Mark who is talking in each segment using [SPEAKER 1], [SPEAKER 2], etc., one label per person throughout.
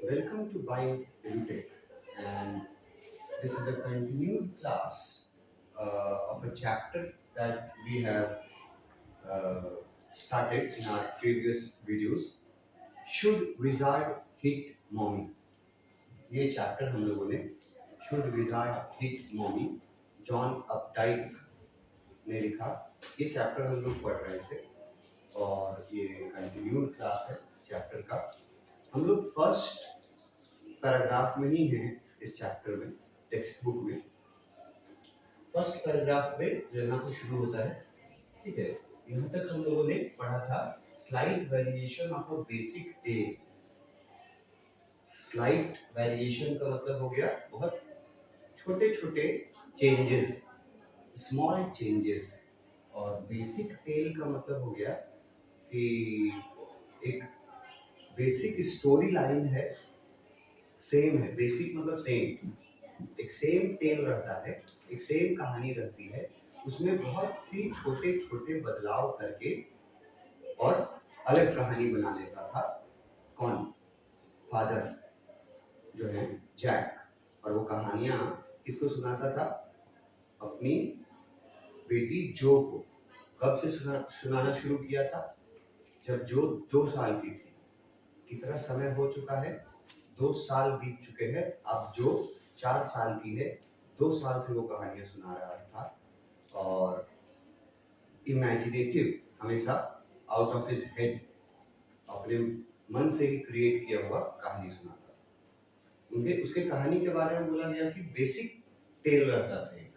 [SPEAKER 1] Welcome to Bind Edutech, and this is a continued class of a chapter that we have uh, started in our previous videos. Should wizard hit mommy? ये chapter हम लोगों ने should wizard hit mommy John Updike ने लिखा। ये chapter हम लोग पढ़ रहे थे और ये कंटिन्यूड क्लास है इस चैप्टर का। हम लोग फर्स्ट पैराग्राफ में ही हैं इस चैप्टर में, टेक्स्ट बुक में। फर्स्ट पैराग्राफ में जो यहाँ से शुरू होता है, ठीक है, यहाँ तक हम लोगों ने पढ़ा था slight variation of a basic tale. Slight variation का मतलब हो गया बहुत छोटे छोटे चेंजेस, स्मॉल चेंजेस। और बेसिक टेल का मतलब हो गया कि एक बेसिक स्टोरी लाइन है, सेम है। बेसिक मतलब सेम, एक सेम टेल रहता है, एक सेम कहानी रहती है, उसमें बहुत ही छोटे छोटे बदलाव करके और अलग कहानी बना लेता था। कौन? फादर जो है जैक। और वो कहानियां किसको सुनाता था? अपनी बेटी जो को। कब से सुनाना शुरू किया था? जब जो 2 साल की थी। कितना समय हो चुका है? 2 साल बीत चुके हैं। अब जो 4 साल की है, 2 साल से वो कहानियां सुना रहा था और इमेजिनेटिव, हमेशा आउट ऑफ हिज हेड, अपने मन से ही क्रिएट किया हुआ कहानी सुनाता था। उनके उसके कहानी के बारे में बोला गया कि बेसिक टेल रहता था, एक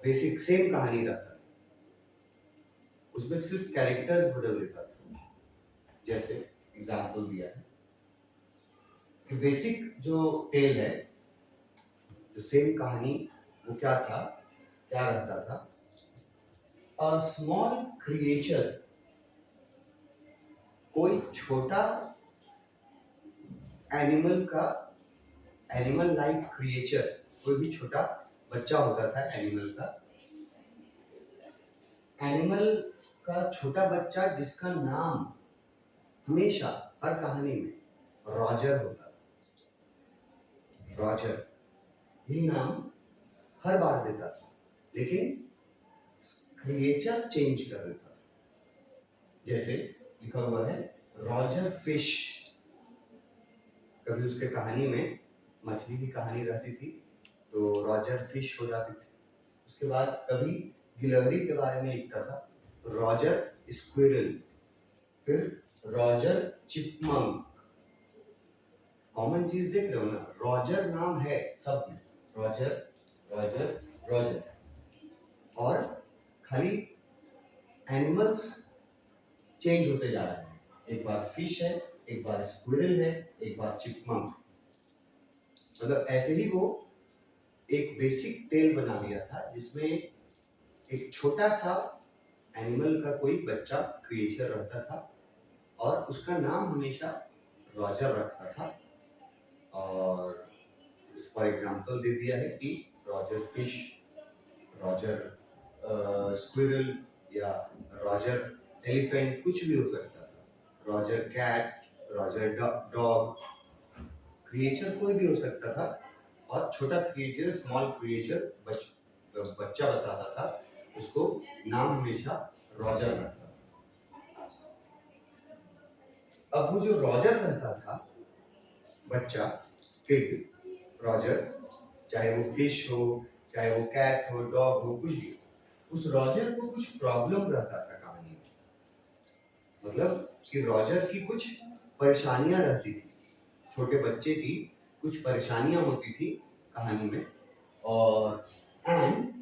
[SPEAKER 1] बेसिक सेम कहानी रहता था, उसमें सिर्फ कैरेक्टर्स बदल देता था। जैसे एग्जाम्पल दिया है कि बेसिक जो टेल है, जो सेम कहानी, वो क्या था, क्या रहता था? अ स्मॉल क्रिएचर, कोई छोटा एनिमल का, एनिमल लाइक क्रिएचर, कोई भी छोटा बच्चा होता था एनिमल का। एनिमल का छोटा बच्चा जिसका नाम हमेशा हर कहानी में रॉजर होता था। रॉजर यही नाम हर बार देता था, लेकिन क्रिएचर चेंज कर देता था। जैसे लिखा हुआ है रॉजर फिश। कभी उसके कहानी में मछली की कहानी रहती थी तो रॉजर फिश हो जाती थी। उसके बाद कभी गिलहरी के बारे में लिखता था, रॉजर स्क्विरल। फिर रॉजर चिपमंक। कॉमन चीज देख रहे हो ना, रॉजर नाम है सब में, रॉजर रॉजर रॉजर। और खाली एनिमल्स चेंज होते जा रहे हैं। एक बार फिश है, एक बार स्क्विरल है, एक बार चिपमंक। मतलब ऐसे ही वो एक बेसिक टेल बना लिया था जिसमें एक छोटा सा एनिमल का कोई बच्चा क्रिएचर रहता था और उसका नाम हमेशा रॉजर रखता था। और फॉर एग्जांपल दे दिया है कि रॉजर फिश, रॉजर स्क्विरल या रॉजर एलिफेंट, कुछ भी हो सकता था। Roger cat, Roger dog, creature कोई भी हो सकता था। और छोटा क्रिएचर, स्मॉल क्रिएचर बच्चा बताता था, उसको नाम हमेशा रॉजर रखता था। अब वो जो रॉजर रहता था बच्चा, किड रॉजर, चाहे वो फिश हो, चाहे वो कैट हो, डॉग हो, कुछ भी, उस रॉजर को कुछ प्रॉब्लम रहता था कहानी में। मतलब कि रॉजर की कुछ परेशानियां रहती थी, छोटे बच्चे की कुछ परेशानियां होती थी कहानी में। और and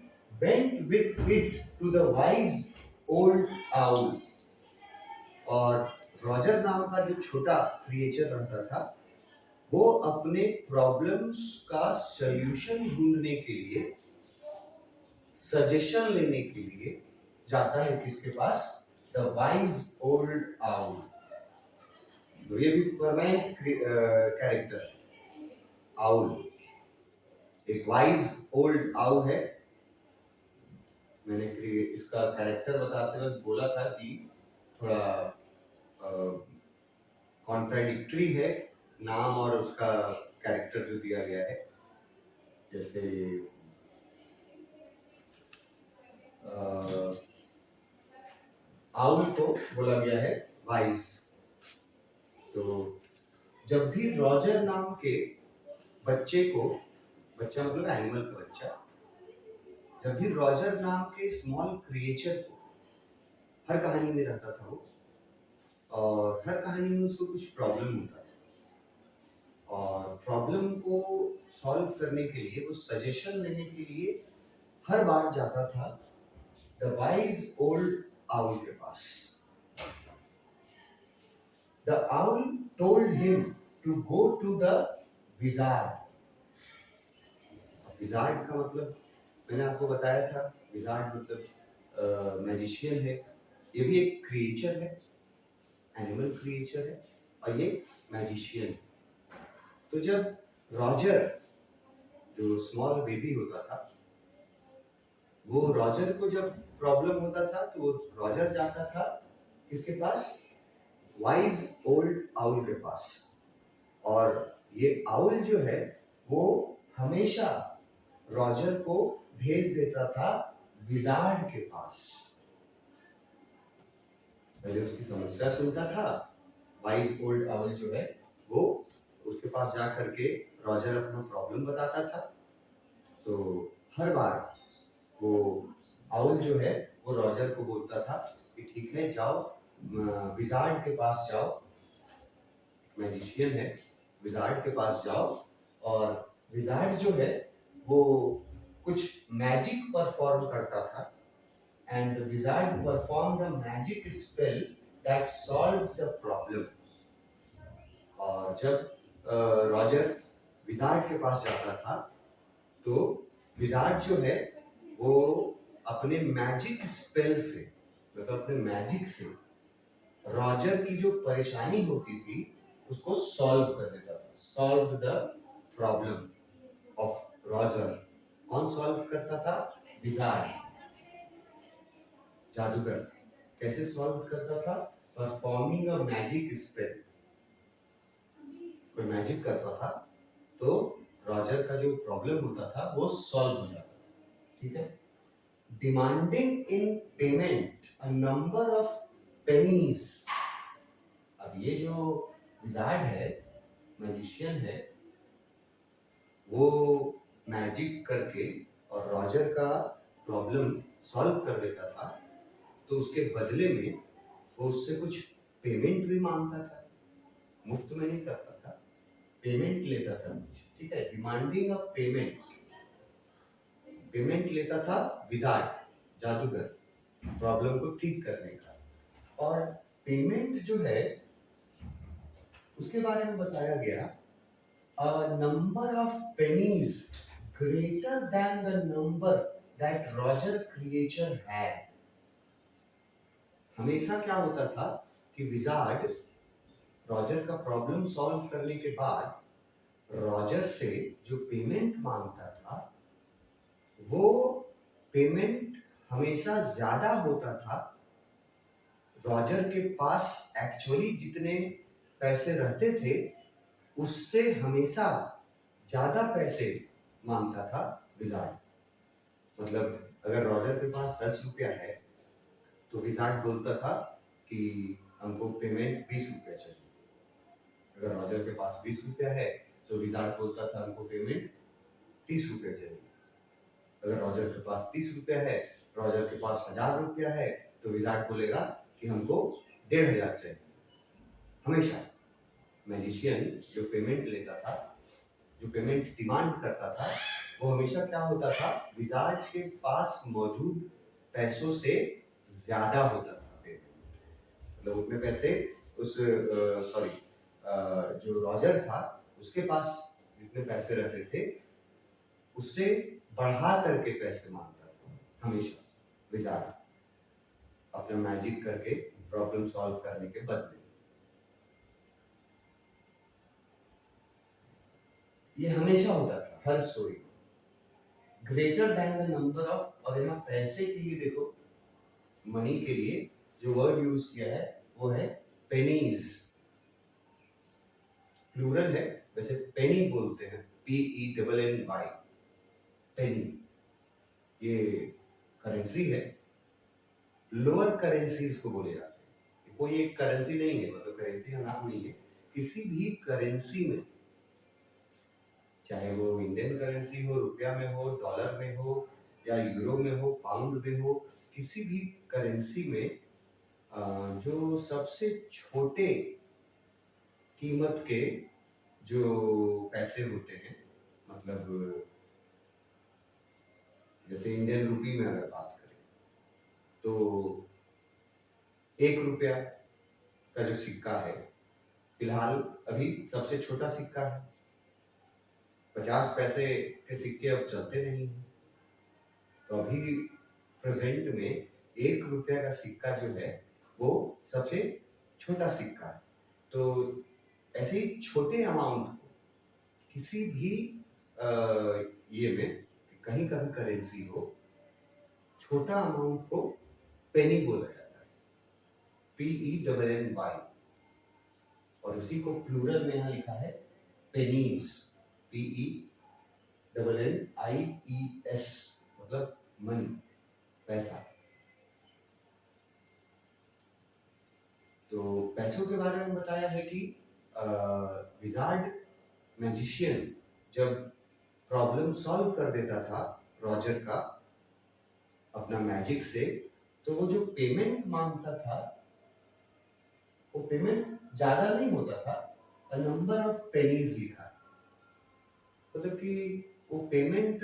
[SPEAKER 1] went with it to the wise old owl. और रॉजर नाम का जो छोटा क्रिएचर रहता था, वो अपने प्रॉब्लम्स का सॉल्यूशन ढूंढने के लिए, सजेशन लेने के लिए जाता है किसके पास? The wise old owl. तो ये भी परमानेंट कैरेक्टर, आउल, एक वाइज ओल्ड आउल है। मैंने इसका कैरेक्टर बताते वक्त बोला था कि थोड़ा कॉन्ट्राडिक्टरी है नाम और उसका कैरेक्टर जो दिया गया है, जैसे आउल को बोला गया है वाइज। तो जब भी रॉजर नाम के बच्चे को, बच्चा मतलब एनिमल का बच्चा, जब भी रॉजर नाम के स्मॉल क्रिएचर को, हर कहानी में रहता था वो, और हर कहानी में उसको कुछ प्रॉब्लम होता था, और प्रॉब्लम को सॉल्व करने के लिए, वो सजेशन लेने के लिए हर बार जाता था द वाइज ओल्ड आउल के पास। The owl told him to go to the wizard. Wizard का मतलब मैंने आपको बताया था, विजार्ड मतलब मैजिशियन है। ये भी एक क्रिएचर है, एनिमल क्रिएचर है, और ये मैजिशियन है। तो जब रॉजर जो स्मॉल बेबी होता था, वो रॉजर को जब प्रॉब्लम होता था तो वो रॉजर जाता था किसके पास? वाइज ओल्ड आउल के पास। और ये आउल जो है वो हमेशा रॉजर को भेज देता था विजार्ड के पास। पहले उसकी समस्या सुनता था, वाइज ओल्ड आउल जो है वो उसके पास जा करके रॉजर अपना प्रॉब्लम बताता था। तो हर बार वो आउल जो है वो रॉजर को बोलता था कि ठीक है, जाओ विजार्ड के पास जाओ, मैजिशियन है, विजार्ड के पास जाओ, और विजार्ड जो है वो कुछ मैजिक परफॉर्म करता था, and the wizard perform the magic spell that solve the problem. और जब रॉजर विजार्ड के पास जाता था तो विजार्ड जो है वो अपने मैजिक स्पेल से, मतलब अपने मैजिक से रॉजर की जो परेशानी होती थी उसको सॉल्व कर देता था। Solve the problem of Roger. कौन सॉल्व करता था? विजार्ड, जादूगर। कैसे सॉल्व करता था? Performing a magic spell. कोई मैजिक करता था तो रॉजर का जो प्रॉब्लम होता था वो सॉल्व हो जाता था। ठीक है। Demanding in payment a number of pennies. अब ये जो विजार्ड है, मैजिशियन है, वो मैजिक करके और रॉजर का प्रॉब्लम सॉल्व कर देता था, तो उसके बदले में वो उससे कुछ पेमेंट भी मांगता था। मुफ्त में नहीं करता था, पेमेंट लेता था। ठीक है, डिमांडिंग अ पेमेंट। पेमेंट लेता था विजार्ड, जादूगर, प्रॉब्लम को ठीक करने का। और पेमेंट जो है उसके बारे में बताया गया, a number of pennies greater than the number that Roger creature had। हमेशा क्या होता था कि विजार्ड रॉजर का प्रॉब्लम सॉल्व करने के बाद रॉजर से जो पेमेंट मांगता था वो पेमेंट हमेशा ज्यादा होता था रॉजर के पास एक्चुअली जितने पैसे रहते थे उससे हमेशा ज्यादा पैसे मांगता था विजार्ड। मतलब अगर रॉजर के पास 10 रुपया है तो विजार्ड बोलता था कि हमको पेमेंट 20 रुपया चाहिए। अगर रॉजर के पास 20 रुपया है तो विजार्ड बोलता था हमको पेमेंट 30 रुपया चाहिए। अगर रॉजर के पास 30 रुपया है, रॉजर के पास 1000 रुपया है, तो विजार्ड बोलेगा कि हमको 1500 चाहिए। हमेशा मैजिशियन जो पेमेंट लेता था, जो पेमेंट डिमांड करता था, वो हमेशा क्या होता था? विजार्ड के पास मौजूद पैसों से ज्यादा होता था पेमेंट। मतलब उतने पैसे उस जो रॉजर था उसके पास जितने पैसे रहते थे उससे बढ़ा करके पैसे मांगता था हमेशा विजार्ड, अपना मैजिक करके प्रॉब्लम सॉल्व करने के बदले। ये हमेशा होता था हर स्टोरी में। Greater than the number of, और यहाँ पैसे के लिए देखो, मनी के लिए जो वर्ड यूज किया है वो है पेनीज। प्लूरल है, वैसे पेनी बोलते हैं, PENNY, पेनी। ये करेंसी है, लोअर करेंसीज को बोले जाते हैं। कोई एक करेंसी नहीं है, मतलब करेंसी का नाम नहीं है, किसी भी करेंसी में, चाहे वो इंडियन करेंसी हो, रुपया में हो, डॉलर में हो, या यूरो में हो, पाउंड में हो, किसी भी करेंसी में जो सबसे छोटे कीमत के जो पैसे होते हैं, मतलब जैसे इंडियन रुपी में अगर बात करें तो 1 रुपया का जो सिक्का है, फिलहाल अभी सबसे छोटा सिक्का है। 50 पैसे के सिक्के अब चलते नहीं हैं, तो अभी प्रेजेंट में 1 रुपया का सिक्का जो है वो सबसे छोटा सिक्का है। तो ऐसे ही छोटे अमाउंट को किसी भी ये में कहीं का भी करेंसी हो, छोटा अमाउंट को पेनी बोला जाता है, PENNY, और उसी को प्लूरल में यहाँ लिखा है पेनीज, PENNIES, मतलब मनी, पैसा। तो पैसों के बारे में बताया है कि विजार्ड मैजिशियन जब प्रॉब्लम सॉल्व कर देता था रॉजर का अपना मैजिक से, तो वो जो पेमेंट मांगता था, वो पेमेंट ज्यादा नहीं होता था, अ नंबर ऑफ पेनीज लिखा है, मतलब कि वो पेमेंट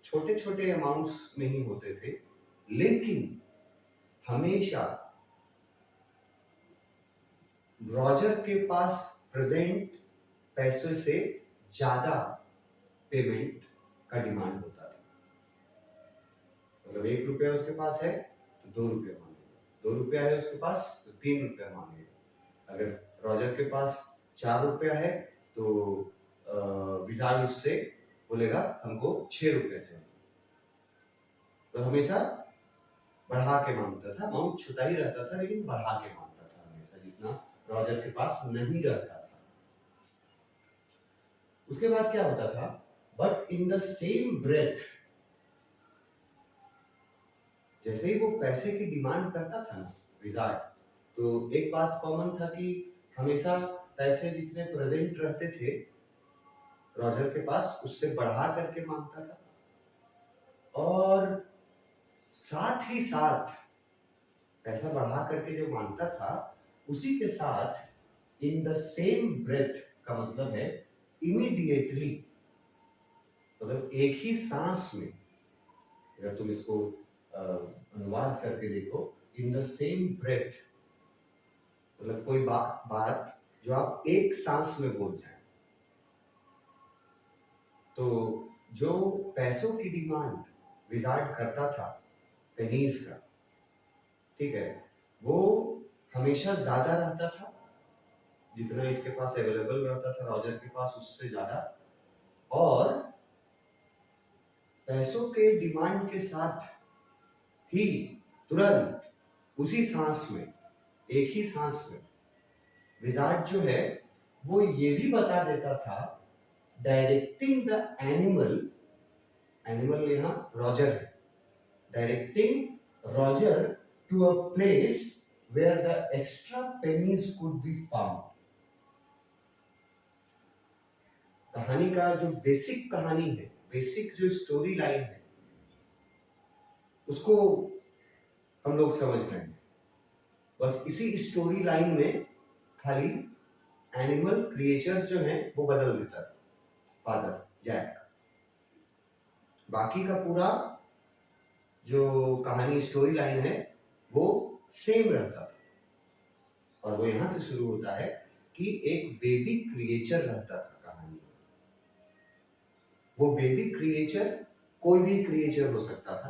[SPEAKER 1] छोटे छोटे अमाउंट्स में ही होते थे, लेकिन हमेशा रॉजर के पास प्रेजेंट पैसे से ज्यादा पेमेंट का डिमांड होता था। मतलब 1 रुपया उसके पास है तो 2 रुपया मांगेगा, 2 रुपया है उसके पास तो 3 रुपया मांगेगा। अगर रॉजर के पास 4 रुपया है तो विजार्ड उससे बोलेगा हमको 6 रुपया चाहिए। तो हमेशा बढ़ा के मांगता था, अमाउंट छोटा ही रहता था लेकिन बढ़ा के मांगता था हमेशा, जितना रॉजर के पास नहीं रहता था। उसके बाद क्या होता था, but in the same breath, जैसे ही वो पैसे की डिमांड करता था ना विजार्ड, तो एक बात कॉमन था कि हमेशा पैसे जितने प्रेजेंट रहते थे रॉजर के पास, उससे बढ़ा करके मांगता था, और साथ ही साथ पैसा बढ़ा करके जो मांगता था, उसी के साथ इन द सेम ब्रेथ का मतलब है इमीडिएटली, मतलब एक ही सांस में, अगर तुम इसको अनुवाद करके देखो, इन द सेम ब्रेथ मतलब कोई बात जो आप एक सांस में बोल जाए। तो जो पैसों की डिमांड विजार्ड करता था पेनीज का, ठीक है, वो हमेशा ज्यादा रहता था, जितना इसके पास अवेलेबल रहता था रॉजर के पास उससे ज्यादा, और पैसों के डिमांड के साथ ही तुरंत उसी सांस में, एक ही सांस में विजार्ड जो है वो ये भी बता देता था, डायरेक्टिंग द एनिमल, एनिमल यहाँ रॉजर है, directing Roger to a place where the extra pennies could be found. कहानी का जो बेसिक कहानी है, बेसिक जो स्टोरी लाइन है, उसको हम लोग समझ रहे हैं। बस इसी स्टोरी लाइन में खाली एनिमल क्रिएचर्स जो हैं वो बदल देता था फादर जैक, बाकी का पूरा जो कहानी स्टोरी लाइन है वो सेम रहता था। और वो यहां से शुरू होता है कि एक बेबी क्रिएचर रहता था कहानी में। वो बेबी क्रिएचर कोई भी क्रिएचर हो सकता था,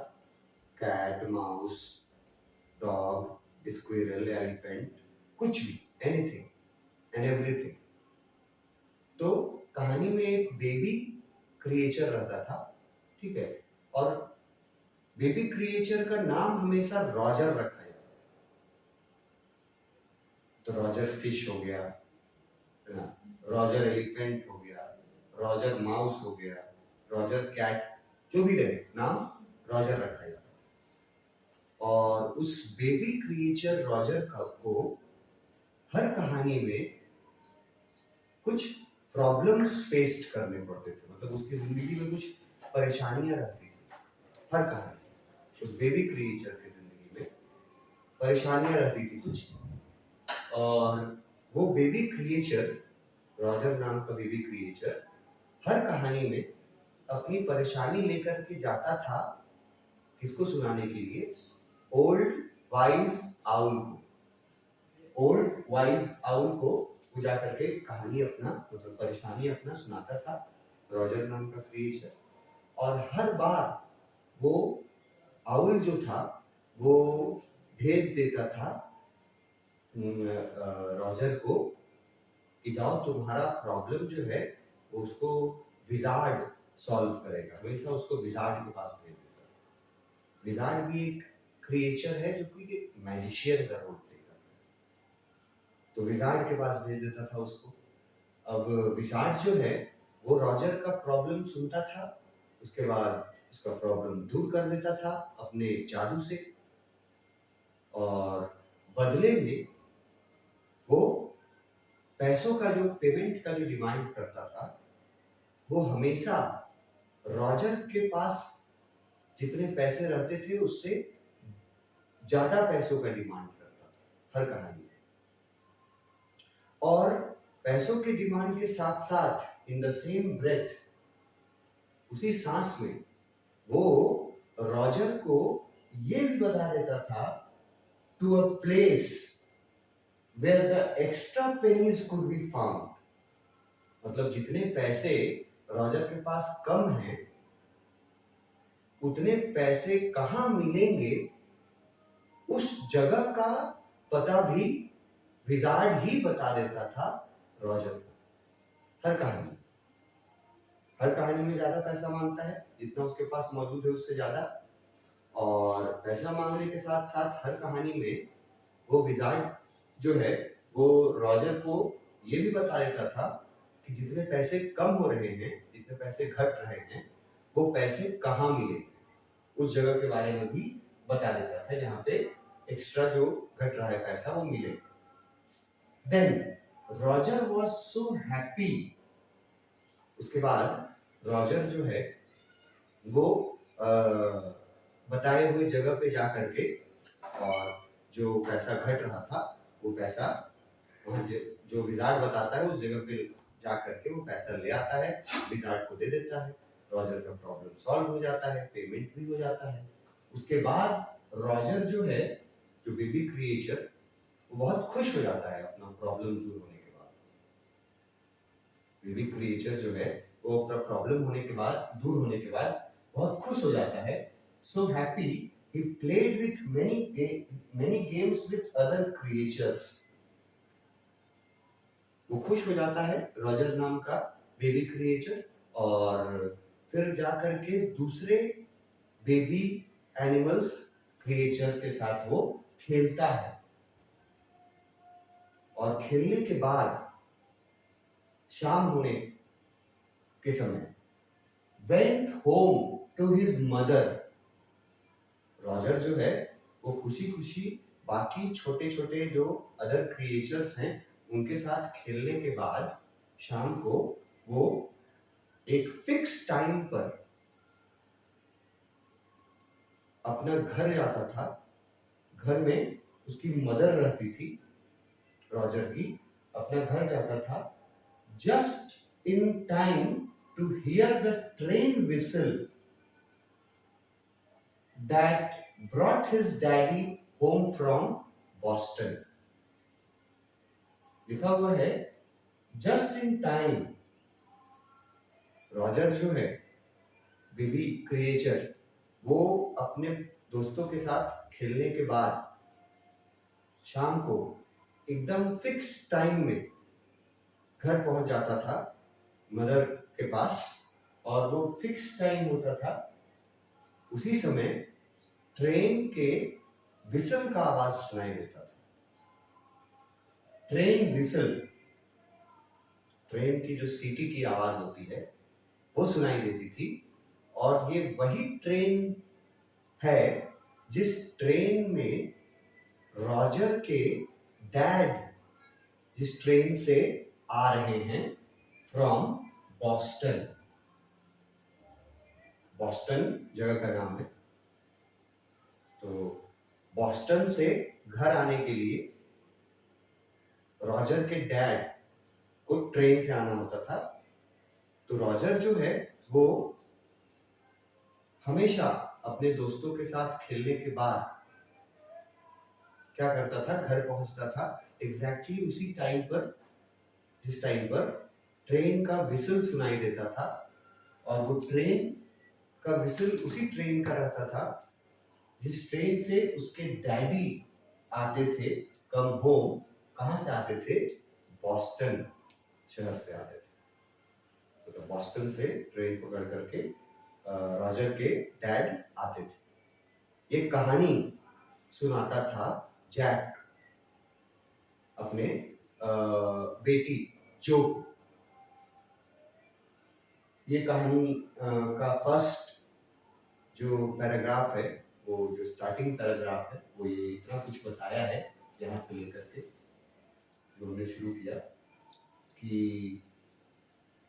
[SPEAKER 1] cat, mouse, dog, squirrel, elephant, कुछ भी, एनीथिंग एंड एवरीथिंग। तो कहानी में एक बेबी क्रिएचर रहता था, ठीक है, और बेबी क्रिएचर का नाम हमेशा रॉजर रखा जाता था। तो रॉजर फिश हो गया, है ना, रॉजर एलिफेंट हो गया, रॉजर माउस हो गया, रॉजर कैट, जो भी रहे नाम रॉजर रखा जाता था। और उस बेबी क्रिएचर रॉजर को हर कहानी में कुछ प्रॉब्लम्स फेस करने पड़ते थे, मतलब उसकी जिंदगी में कुछ परेशानियां रहती थी। हर कहानी उस बेबी क्रिएचर की जिंदगी में परेशानियां रहती थी कुछ। और वो बेबी क्रिएचर, रॉजर नाम का बेबी क्रिएचर, हर कहानी में अपनी परेशानी लेकर के जाता था, किसको सुनाने के लिए? ओल्ड वाइज आउल को। ओल्ड वाइज आउल को वो जा करके कहानी अपना, मतलब परेशानी अपना सुनाता था, रॉजर नाम का क्रिएचर। और हर बार वो आउल जो था वो भेज देता था रॉजर को कि जाओ तुम्हारा प्रॉब्लम जो है वो उसको विजार्ड सॉल्व करेगा। हमेशा उसको विजार्ड के पास भेज देता था। विजार्ड भी एक क्रिएचर है जो कि मैजिशियन का रोल प्ले करता है, तो विजार्ड के पास भेज देता था उसको। अब विजार्ड जो है वो रॉजर का प्रॉब्लम सुनता था, उसके बाद उसका प्रॉब्लम दूर कर देता था अपने जादू से, और बदले में वो पैसों का जो पेमेंट का जो डिमांड करता था, वो हमेशा रॉजर के पास जितने पैसे रहते थे उससे ज्यादा पैसों का डिमांड करता था हर कहानी में। और पैसों के डिमांड के साथ साथ इन द सेम ब्रेथ, उसी सांस में वो रॉजर को ये भी बता देता था to a place where the extra pennies could be found. मतलब जितने पैसे रॉजर के पास कम हैं, उतने पैसे कहाँ मिलेंगे उस जगह का पता भी विजार्ड ही बता देता था रॉजर को। हर कहानी में ज्यादा पैसा मांगता है, जितना उसके पास मौजूद है उससे ज्यादा। और पैसा मांगने के साथ साथ हर कहानी में वो विजार्ड जो है वो रॉजर को ये भी बता देता था कि जितने पैसे कम हो रहे हैं, जितने पैसे घट रहे हैं, वो पैसे कहाँ मिले, उस जगह के बारे में भी बता देता था जहाँ पे एक्स्ट्रा जो घट रहा है पैसा वो मिले। Then Roger was so happy. उसके बाद रॉजर जो है वो बताए हुए जगह पे जा करके, और जो पैसा घट रहा था वो पैसा वहाँ जो विजार्ड बताता है उस जगह पे जा करके वो पैसा ले आता है, विजार्ड को दे देता है। रॉजर का प्रॉब्लम सॉल्व हो जाता है, पेमेंट भी हो जाता है। उसके बाद रॉजर जो है, जो बेबी क्रिएचर, वो बहुत खुश हो जाता है अपना प्रॉब्लम दूर होने के बाद। बेबी क्रिएचर जो है वो अपना प्रॉब्लम होने के बाद, दूर होने के बाद बहुत खुश हो जाता है। So happy he played with many games with other creatures। वो खुश हो जाता है रॉजर नाम का बेबी क्रिएचर, और फिर जा करके दूसरे बेबी एनिमल्स क्रिएचर के साथ वो खेलता है। और खेलने के बाद शाम होने के समय went home to his mother. Roger जो है वो खुशी खुशी बाकी छोटे छोटे जो अदर क्रिएचर्स हैं उनके साथ खेलने के बाद शाम को वो एक फिक्स टाइम पर अपना घर जाता था। घर में उसकी मदर रहती थी, रॉजर की। अपना घर जाता था just in time to hear the train whistle that brought his daddy home from Boston। लिखा हुआ है जस्ट इन टाइम। रॉजर जो है बेबी क्रिएचर, वो अपने दोस्तों के साथ खेलने के बाद शाम को एकदम फिक्स टाइम में घर पहुंच जाता था मदर के पास, और वो फिक्स टाइम होता था। उसी समय ट्रेन के विसल का आवाज सुनाई देता था। ट्रेन विसल, ट्रेन की जो सीटी की आवाज होती है वो सुनाई देती थी। और ये वही ट्रेन है जिस ट्रेन में रॉजर के डैड जिस ट्रेन से आ रहे हैं फ्रॉम बॉस्टन। बॉस्टन जगह का नाम है। तो बॉस्टन से घर आने के लिए रॉजर के डैड को ट्रेन से आना होता था। तो रॉजर जो है वो हमेशा अपने दोस्तों के साथ खेलने के बाद क्या करता था, घर पहुंचता था एग्जैक्टली उसी टाइम पर जिस टाइम पर ट्रेन का विसल सुनाई देता था। और वो ट्रेन का विसल उसी ट्रेन का रहता था जिस ट्रेन से उसके डैडी आते थे कम होम। कहाँ से आते थे? बॉस्टन शहर से आते थे। तो बॉस्टन से ट्रेन पकड़ करके रॉजर के डैड आते थे। ये कहानी सुनाता था जैक अपने बेटी जो को। ये कहानी का फर्स्ट जो पैराग्राफ है, वो जो स्टार्टिंग पैराग्राफ है वो ये इतना कुछ बताया है यहाँ से लेकर के जो हमने शुरू किया कि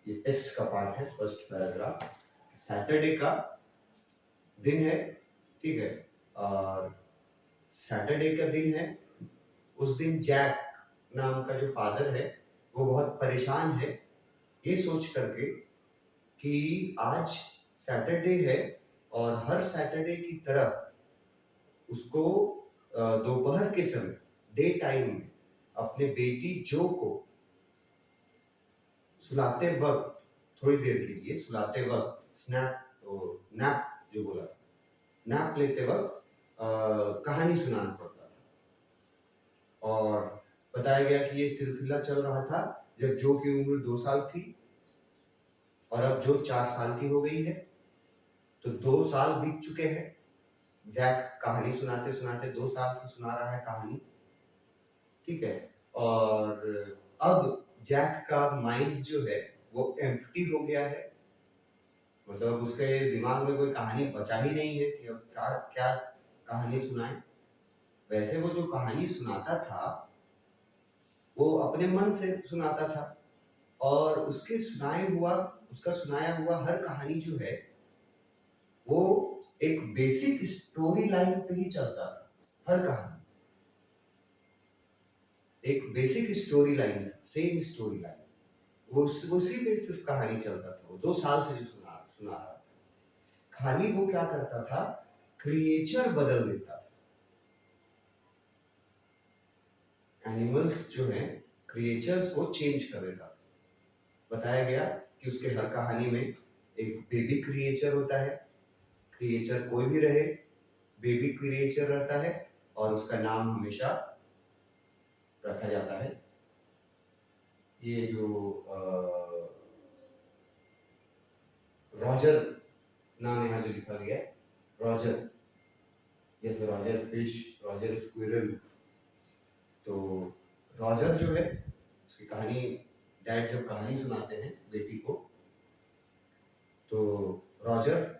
[SPEAKER 1] ये टेक्स्ट का पार्ट है। फर्स्ट पैराग्राफ सैटरडे का दिन है, ठीक है। और सैटरडे का दिन है। उस दिन जैक नाम का जो फादर है वो बहुत परेशान है ये सोच करके कि आज सैटरडे है और हर सैटरडे की तरह उसको दोपहर के समय डे टाइम में अपने बेटी जो को सुलाते वक्त, थोड़ी देर के लिए सुलाते वक्त नैप जो बोला था, नैप लेते वक्त कहानी सुनाना पड़ता था। और बताया गया कि ये सिलसिला चल रहा था जब जो की उम्र 2 साल थी और अब जो 4 साल की हो गई है। तो 2 साल बीत चुके हैं। जैक कहानी सुनाते सुनाते 2 साल से सुना रहा है कहानी, ठीक है। और अब जैक का माइंड जो है वो एम्प्टी हो गया है। मतलब उसके दिमाग में कोई कहानी बचा ही नहीं है कि अब क्या क्या कहानी सुनाए। वैसे वो जो कहानी सुनाता था वो अपने मन से सुनाता था और उसका सुनाया हुआ हर कहानी जो है वो एक बेसिक स्टोरी लाइन पे ही चलता था। हर कहानी एक बेसिक स्टोरी लाइन था, सेम स्टोरी लाइन। वो उसी पे सिर्फ कहानी चलता था। वो 2 साल से जो सुना रहा था। खाली वो क्या करता था, क्रिएचर बदल देता था। एनिमल्स जो हैं क्रिएचर्स को चेंज कर देता था। बताया गया कि उसके हर कहानी में एक बेबी क्रिएचर होता है। क्रिएचर कोई भी रहे, बेबी क्रिएचर रहता है और उसका नाम हमेशा रखा जाता है। ये जो रॉजर नाम यहाँ जो लिखा गया है, रॉजर, जैसे रॉजर फिश, रॉजर स्क्विरल। तो रॉजर जो है उसकी कहानी, डैड जब कहानी सुनाते हैं बेटी को, तो रॉजर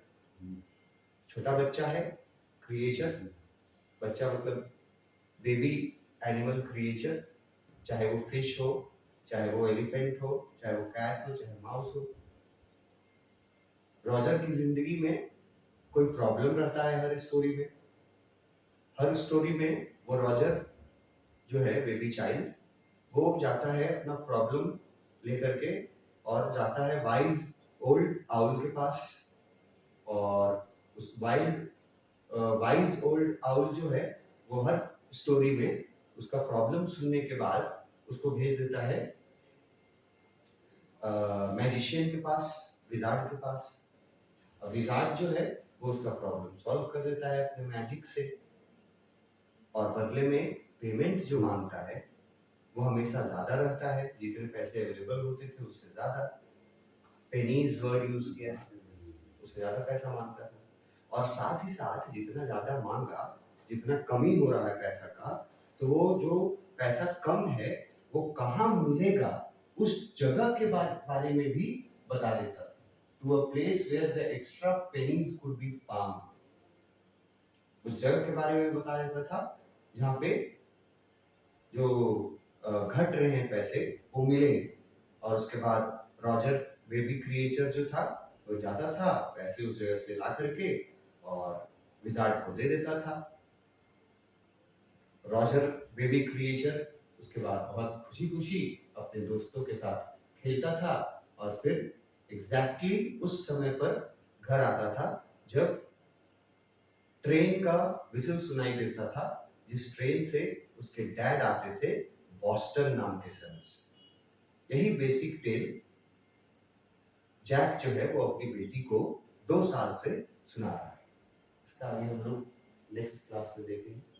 [SPEAKER 1] छोटा बच्चा है, क्रिएचर। बच्चा मतलब बेबी एनिमल क्रिएचर, चाहे वो फिश हो, चाहे वो एलिफेंट हो, चाहे वो कैट हो, चाहे माउस हो। रॉजर की जिंदगी में कोई प्रॉब्लम रहता है हर स्टोरी में। हर स्टोरी में वो रॉजर जो है बेबी चाइल्ड, वो जाता है अपना प्रॉब्लम लेकर के और जाता है वाइज ओल्ड आउल के पास। और उस वाइज ओल्ड आउल जो है वो हर स्टोरी में उसका प्रॉब्लम सुनने के बाद उसको भेज देता है मैजिशियन के पास, विजार्ड के पास। विजार्ड जो है वो उसका प्रॉब्लम सॉल्व कर देता है अपने मैजिक से। और बदले में पेमेंट जो मांगता है वो हमेशा ज्यादा रहता है, जितने पैसे अवेलेबल होते थे उससे ज्यादा। पेनीज वर्ड यूज किया है, उससे ज्यादा पैसा मांगता था। और साथ ही साथ जितना ज्यादा मांगा, जितना कमी हो रहा है पैसा का, तो वो जो पैसा कम है वो कहाँ मिलेगा उस जगह के बारे में भी बता देता था। To a place where the extra pennies could be found, उस जगह के बारे में बता देता था जहाँ पे जो घट रहे हैं पैसे वो मिलेंगे। और उसके बाद रॉजर बेबी क्रिएचर जो था वो जाता था, पैसे उस जगह से ला करके और विजार्ड को दे देता था। रॉजर बेबी क्रिएचर उसके बाद बहुत खुशी खुशी अपने दोस्तों के साथ खेलता था और फिर एग्जैक्टली उस समय पर घर आता था जब ट्रेन का विसल सुनाई देता था, जिस ट्रेन से उसके डैड आते थे बॉस्टन नाम के शहर से। यही बेसिक टेल जैक जो है वो अपनी बेटी को 2 साल से सुना रहा है। इसका आगे हम लोग नेक्स्ट क्लास में देखेंगे।